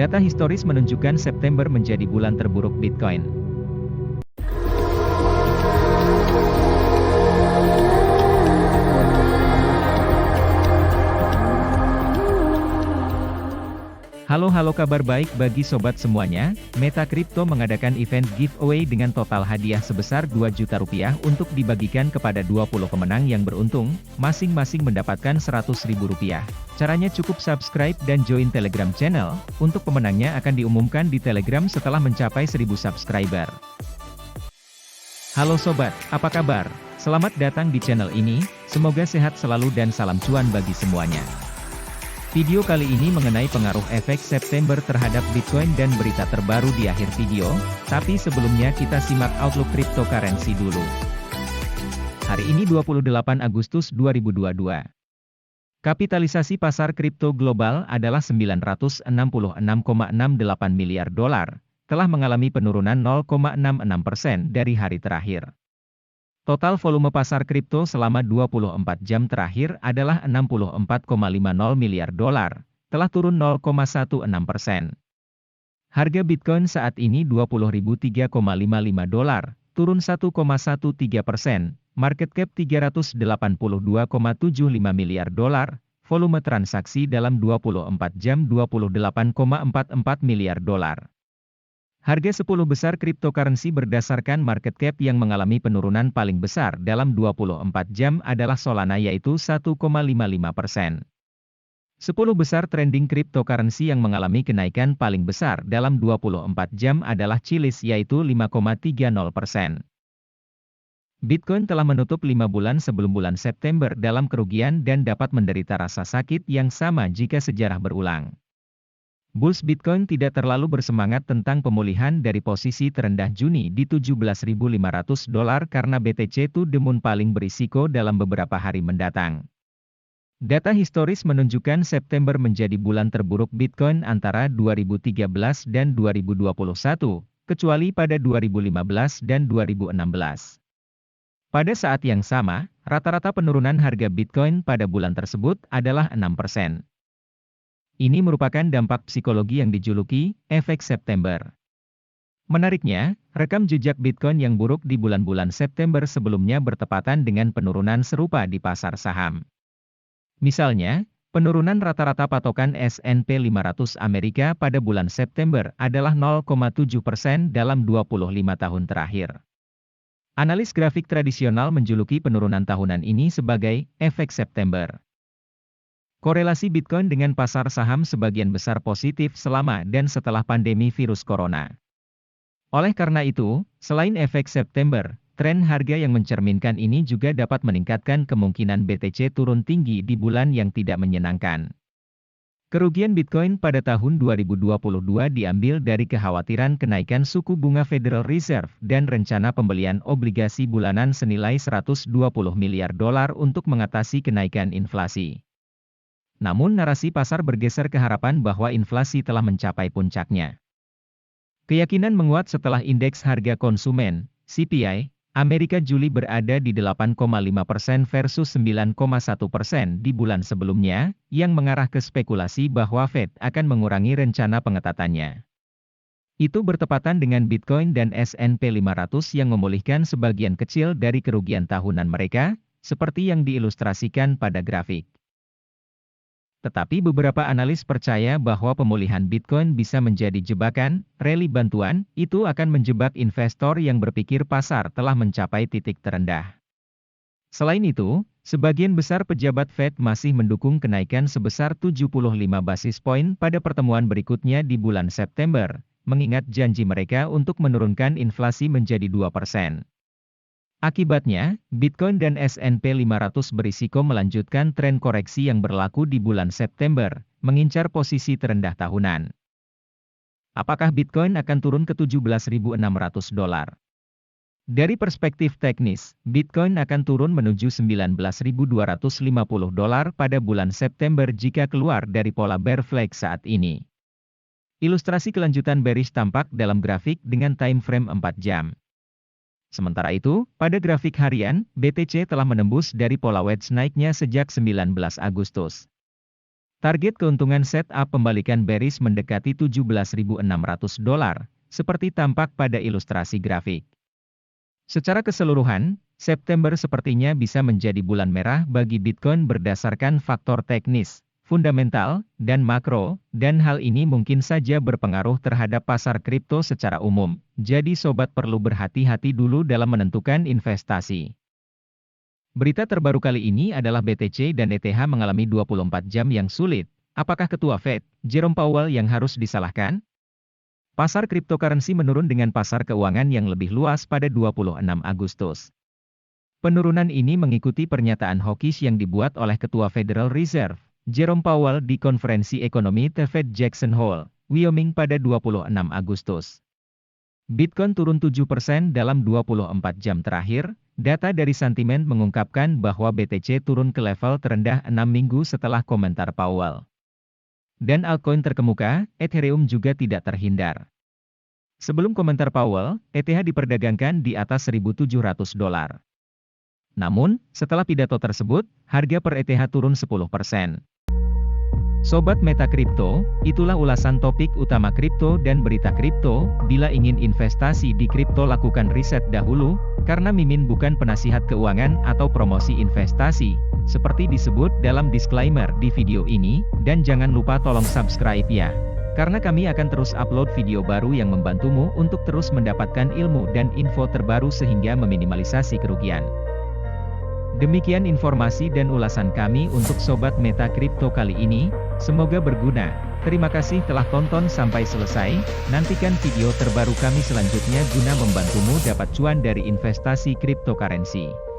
Data historis menunjukkan September menjadi bulan terburuk Bitcoin. Halo kabar baik bagi sobat semuanya. Meta Crypto mengadakan event giveaway dengan total hadiah sebesar 2 juta rupiah untuk dibagikan kepada 20 pemenang yang beruntung, masing-masing mendapatkan 100 ribu rupiah. Caranya cukup subscribe dan join Telegram channel. Untuk pemenangnya akan diumumkan di Telegram setelah mencapai 1000 subscriber. Halo sobat, apa kabar? Selamat datang di channel ini, semoga sehat selalu dan salam cuan bagi semuanya. Video kali ini mengenai pengaruh efek September terhadap Bitcoin dan berita terbaru di akhir video, tapi sebelumnya kita simak outlook cryptocurrency dulu. Hari ini 28 Agustus 2022. Kapitalisasi pasar kripto global adalah 966,68 miliar dolar, telah mengalami penurunan 0,66% dari hari terakhir. Total volume pasar kripto selama 24 jam terakhir adalah 64,50 miliar dolar, telah turun 0,16%. Harga Bitcoin saat ini 20.003,55 dolar, turun 1,13%, market cap 382,75 miliar dolar, volume transaksi dalam 24 jam 28,44 miliar dolar. Harga 10 besar cryptocurrency berdasarkan market cap yang mengalami penurunan paling besar dalam 24 jam adalah Solana yaitu 1,55%. 10 besar trending cryptocurrency yang mengalami kenaikan paling besar dalam 24 jam adalah Chiliz yaitu 5,30%. Bitcoin telah menutup 5 bulan sebelum bulan September dalam kerugian dan dapat menderita rasa sakit yang sama jika sejarah berulang. Bulls Bitcoin tidak terlalu bersemangat tentang pemulihan dari posisi terendah Juni di 17.500 dolar karena BTC to the moon paling berisiko dalam beberapa hari mendatang. Data historis menunjukkan September menjadi bulan terburuk Bitcoin antara 2013 dan 2021, kecuali pada 2015 dan 2016. Pada saat yang sama, rata-rata penurunan harga Bitcoin pada bulan tersebut adalah 6%. Ini merupakan dampak psikologi yang dijuluki efek September. Menariknya, rekam jejak Bitcoin yang buruk di bulan-bulan September sebelumnya bertepatan dengan penurunan serupa di pasar saham. Misalnya, penurunan rata-rata patokan S&P 500 Amerika pada bulan September adalah 0,7% dalam 25 tahun terakhir. Analis grafik tradisional menjuluki penurunan tahunan ini sebagai efek September. Korelasi Bitcoin dengan pasar saham sebagian besar positif selama dan setelah pandemi virus corona. Oleh karena itu, selain efek September, tren harga yang mencerminkan ini juga dapat meningkatkan kemungkinan BTC turun tinggi di bulan yang tidak menyenangkan. Kerugian Bitcoin pada tahun 2022 diambil dari kekhawatiran kenaikan suku bunga Federal Reserve dan rencana pembelian obligasi bulanan senilai 120 miliar dolar untuk mengatasi kenaikan inflasi. Namun narasi pasar bergeser ke harapan bahwa inflasi telah mencapai puncaknya. Keyakinan menguat setelah indeks harga konsumen, CPI, Amerika Juli berada di 8,5% versus 9,1% di bulan sebelumnya, yang mengarah ke spekulasi bahwa Fed akan mengurangi rencana pengetatannya. Itu bertepatan dengan Bitcoin dan S&P 500 yang memulihkan sebagian kecil dari kerugian tahunan mereka, seperti yang diilustrasikan pada grafik. Tetapi beberapa analis percaya bahwa pemulihan Bitcoin bisa menjadi jebakan, rally bantuan, itu akan menjebak investor yang berpikir pasar telah mencapai titik terendah. Selain itu, sebagian besar pejabat Fed masih mendukung kenaikan sebesar 75 basis poin pada pertemuan berikutnya di bulan September, mengingat janji mereka untuk menurunkan inflasi menjadi 2%. Akibatnya, Bitcoin dan S&P 500 berisiko melanjutkan tren koreksi yang berlaku di bulan September, mengincar posisi terendah tahunan. Apakah Bitcoin akan turun ke 17.600 dolar? Dari perspektif teknis, Bitcoin akan turun menuju 19.250 dolar pada bulan September jika keluar dari pola bear flag saat ini. Ilustrasi kelanjutan bearish tampak dalam grafik dengan time frame 4 jam. Sementara itu, pada grafik harian, BTC telah menembus dari pola wedge naiknya sejak 19 Agustus. Target keuntungan setup pembalikan bearish mendekati $17.600, seperti tampak pada ilustrasi grafik. Secara keseluruhan, September sepertinya bisa menjadi bulan merah bagi Bitcoin berdasarkan faktor teknis, fundamental, dan makro, dan hal ini mungkin saja berpengaruh terhadap pasar kripto secara umum. Jadi sobat perlu berhati-hati dulu dalam menentukan investasi. Berita terbaru kali ini adalah BTC dan ETH mengalami 24 jam yang sulit. Apakah Ketua Fed, Jerome Powell yang harus disalahkan? Pasar cryptocurrency menurun dengan pasar keuangan yang lebih luas pada 26 Agustus. Penurunan ini mengikuti pernyataan hawkish yang dibuat oleh Ketua Federal Reserve, Jerome Powell di konferensi ekonomi The Fed Jackson Hole, Wyoming pada 26 Agustus. Bitcoin turun 7% dalam 24 jam terakhir. Data dari Sentiment mengungkapkan bahwa BTC turun ke level terendah 6 minggu setelah komentar Powell. Dan altcoin terkemuka, Ethereum juga tidak terhindar. Sebelum komentar Powell, ETH diperdagangkan di atas $1.700. Namun, setelah pidato tersebut, harga per ETH turun 10%. Sobat Meta Kripto, itulah ulasan topik utama kripto dan berita kripto. Bila ingin investasi di kripto lakukan riset dahulu, karena Mimin bukan penasihat keuangan atau promosi investasi, seperti disebut dalam disclaimer di video ini, dan jangan lupa tolong subscribe ya. Karena kami akan terus upload video baru yang membantumu untuk terus mendapatkan ilmu dan info terbaru sehingga meminimalisasi kerugian. Demikian informasi dan ulasan kami untuk Sobat Meta Kripto kali ini, semoga berguna. Terima kasih telah tonton sampai selesai, nantikan video terbaru kami selanjutnya guna membantumu dapat cuan dari investasi cryptocurrency.